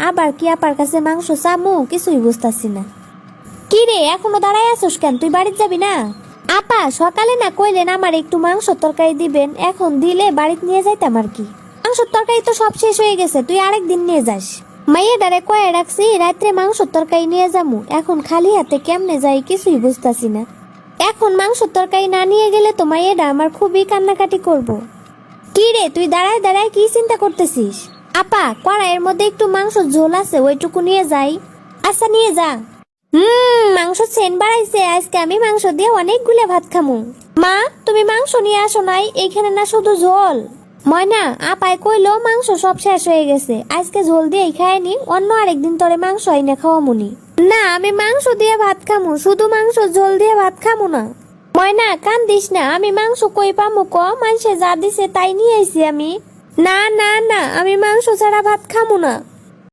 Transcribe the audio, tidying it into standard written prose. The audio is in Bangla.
আবার কি আপার কাছে মাংস চামু কিছুই বুঝতাছি না। কি রে এখনো দাঁড়াই আছোস কেন? তুই বাড়িতে যাবি না? আপা সকালে না কইলেন আমার একটু মাংস তরকারি দিবেন, এখন দিলে বাড়িতে নিয়ে যাইতাম আর কি। মাংসের তরকারি তো সব শেষ হয়ে গেছে, তুই আরেকদিন নিয়ে যাস। মাইয়াডারে কয়ে রাখছি রাত্রে মাংসের তরকারি নিয়ে যামু, এখন খালি হাতে কেমনে যাই কিছুই বুঝতাছি না। এখন মাংসের তরকারি না নিয়ে গেলে তো মাইয়াডা আমার খুবই কান্নাকাটি করব। কি রে তুই দাঁড়ায় দাঁড়ায় কি চিন্তা করতেছিস? আপা কড়াইয়ের মধ্যে একটু মাংস ঝোল আছে, ওইটুকু নিয়ে যাই। আচ্ছা নিয়ে যা। মাংস সেন বাড়াইছে, আজকে আমি মাংস দিয়ে অনেকগুলো ভাত খামু। মা তুমি মাংস নিয়ে আসো নাই, এইখানে না শুধু ঝোল। ময়না আপায় কইলো মাংস সব শেষ হয়ে গেছে, আজকে ঝোল দিয়ে খায়নি, অন্য আরেকদিন তোরে মাংস আইনা খাওয়ামুনি। না আমি মাংস দিয়ে ভাত খামু, শুধু মাংস ঝোল দিয়ে ভাত খামু না। ময়না কান্দিস না, আমি মাংস কই পামু ক? মানুষে যা দিছে তাই নিয়ে আইছি আমি। না না না, আমি মাংস ছাড়া ভাত খামু না।